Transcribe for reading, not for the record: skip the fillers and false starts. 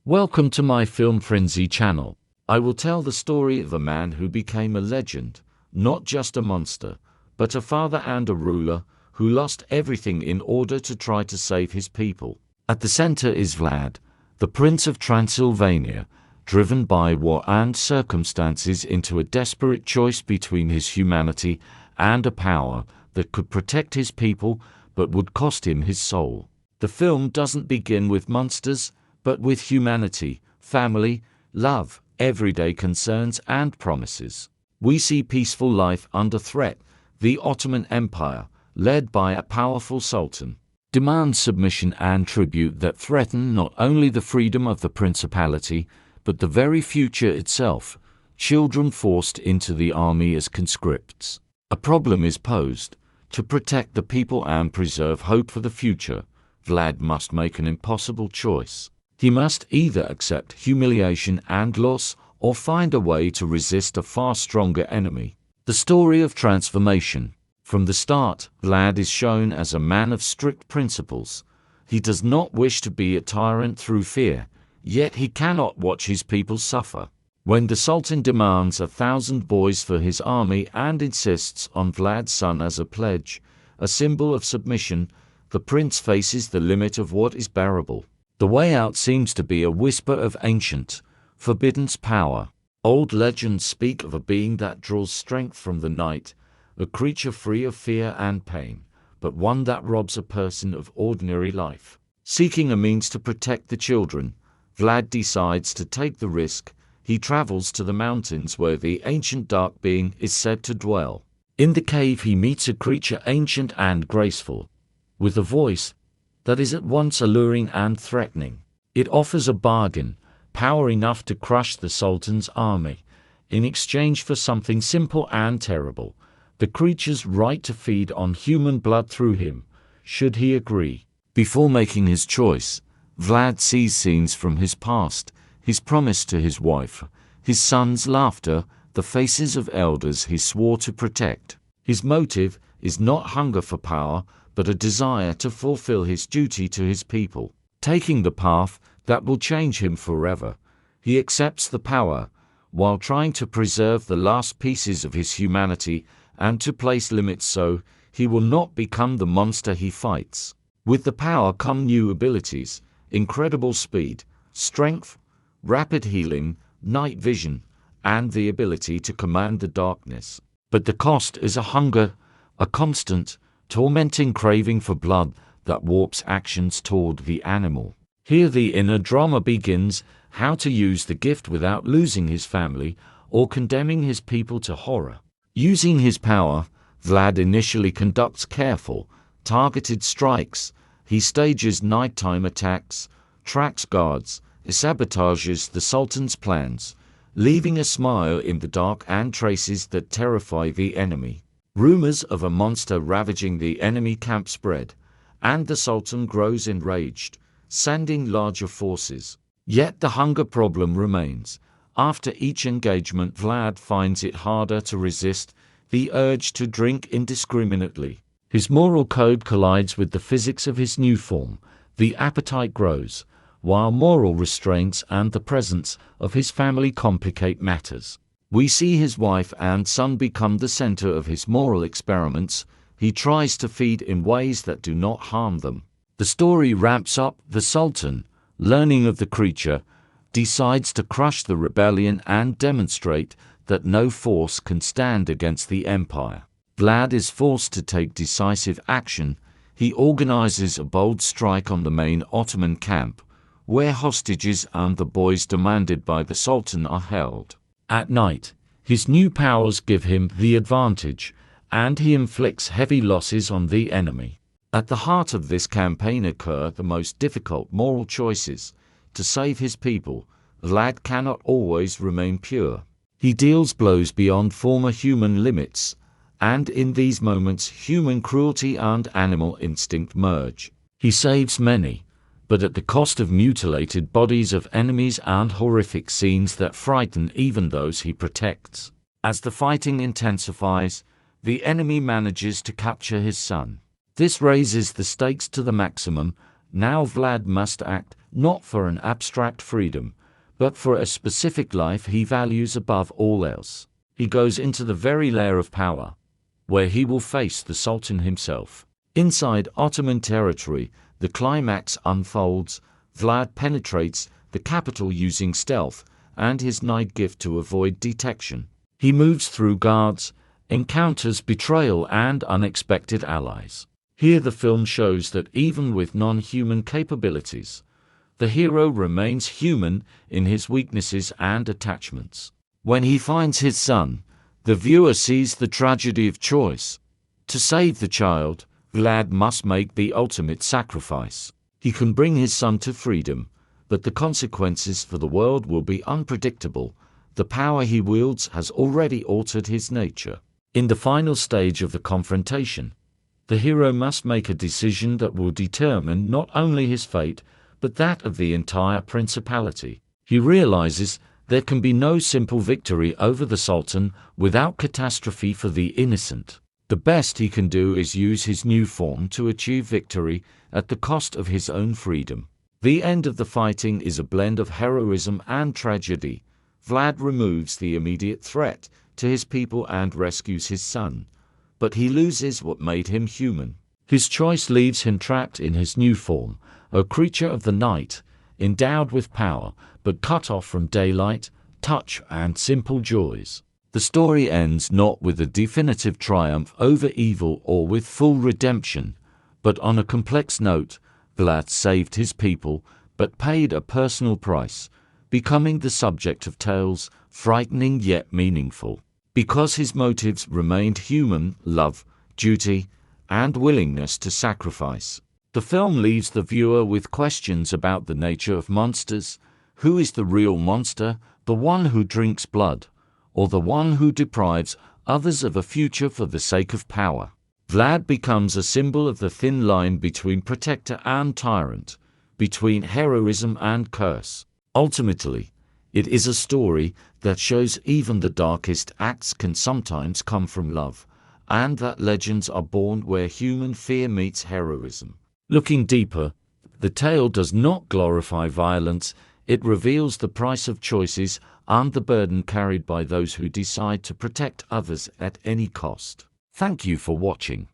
Welcome to my Film Frenzy channel. I will tell the story of a man who became a legend, not just a monster, but a father and a ruler who lost everything in order to try to save his people. At the center is Vlad, the Prince of Transylvania, driven by war and circumstances into a desperate choice between his humanity and a power that could protect his people but would cost him his soul. The film doesn't begin with monsters, but with humanity, family, love, everyday concerns and promises. We see peaceful life under threat. The Ottoman Empire, led by a powerful sultan, demands submission and tribute that threaten not only the freedom of the principality, but the very future itself. Children forced into the army as conscripts. A problem is posed. To protect the people and preserve hope for the future, Vlad must make an impossible choice. He must either accept humiliation and loss or find a way to resist a far stronger enemy. The story of transformation. From the start, Vlad is shown as a man of strict principles. He does not wish to be a tyrant through fear, yet he cannot watch his people suffer. When the Sultan demands 1,000 boys for his army and insists on Vlad's son as a pledge, a symbol of submission, the prince faces the limit of what is bearable. The way out seems to be a whisper of ancient, forbidden power. Old legends speak of a being that draws strength from the night, a creature free of fear and pain, but one that robs a person of ordinary life. Seeking a means to protect the children, Vlad decides to take the risk. He travels to the mountains where the ancient dark being is said to dwell. In the cave he meets a creature ancient and graceful, with a voice that is at once alluring and threatening. It offers a bargain, power enough to crush the Sultan's army, in exchange for something simple and terrible, the creature's right to feed on human blood through him, should he agree. Before making his choice, Vlad sees scenes from his past, his promise to his wife, his son's laughter, the faces of elders he swore to protect. His motive is not hunger for power, but a desire to fulfill his duty to his people. Taking the path that will change him forever, he accepts the power, while trying to preserve the last pieces of his humanity and to place limits so he will not become the monster he fights. With the power come new abilities, incredible speed, strength, rapid healing, night vision, and the ability to command the darkness. But the cost is a hunger, a constant, tormenting craving for blood that warps actions toward the animal. Here the inner drama begins: how to use the gift without losing his family or condemning his people to horror. Using his power, Vlad initially conducts careful, targeted strikes. He stages nighttime attacks, tracks guards, sabotages the Sultan's plans, leaving a smile in the dark and traces that terrify the enemy. Rumors of a monster ravaging the enemy camp spread, and the Sultan grows enraged, sending larger forces. Yet the hunger problem remains. After each engagement, Vlad finds it harder to resist the urge to drink indiscriminately. His moral code collides with the physics of his new form. The appetite grows, while moral restraints and the presence of his family complicate matters. We see his wife and son become the center of his moral experiments. He tries to feed in ways that do not harm them. The story ramps up. The Sultan, learning of the creature, decides to crush the rebellion and demonstrate that no force can stand against the empire. Vlad is forced to take decisive action. He organizes a bold strike on the main Ottoman camp, where hostages and the boys demanded by the Sultan are held. At night, his new powers give him the advantage, and he inflicts heavy losses on the enemy. At the heart of this campaign occur the most difficult moral choices. To save his people, Vlad cannot always remain pure. He deals blows beyond former human limits, and in these moments human cruelty and animal instinct merge. He saves many, but at the cost of mutilated bodies of enemies and horrific scenes that frighten even those he protects. As the fighting intensifies, the enemy manages to capture his son. This raises the stakes to the maximum. Now Vlad must act, not for an abstract freedom, but for a specific life he values above all else. He goes into the very lair of power, where he will face the Sultan himself. Inside Ottoman territory, the climax unfolds. Vlad penetrates the capital using stealth and his night gift to avoid detection. He moves through guards, encounters betrayal and unexpected allies. Here the film shows that even with non-human capabilities, the hero remains human in his weaknesses and attachments. When he finds his son, the viewer sees the tragedy of choice. To save the child, Vlad must make the ultimate sacrifice. He can bring his son to freedom, but the consequences for the world will be unpredictable. The power he wields has already altered his nature. In the final stage of the confrontation, the hero must make a decision that will determine not only his fate, but that of the entire principality. He realizes there can be no simple victory over the Sultan without catastrophe for the innocent. The best he can do is use his new form to achieve victory at the cost of his own freedom. The end of the fighting is a blend of heroism and tragedy. Vlad removes the immediate threat to his people and rescues his son, but he loses what made him human. His choice leaves him trapped in his new form, a creature of the night, endowed with power, but cut off from daylight, touch, and simple joys. The story ends not with a definitive triumph over evil or with full redemption, but on a complex note. Vlad saved his people, but paid a personal price, becoming the subject of tales, frightening yet meaningful. Because his motives remained human: love, duty, and willingness to sacrifice. The film leaves the viewer with questions about the nature of monsters. Who is the real monster, the one who drinks blood, or the one who deprives others of a future for the sake of power? Vlad becomes a symbol of the thin line between protector and tyrant, between heroism and curse. Ultimately, it is a story that shows even the darkest acts can sometimes come from love, and that legends are born where human fear meets heroism. Looking deeper, the tale does not glorify violence. It reveals the price of choices and the burden carried by those who decide to protect others at any cost. Thank you for watching.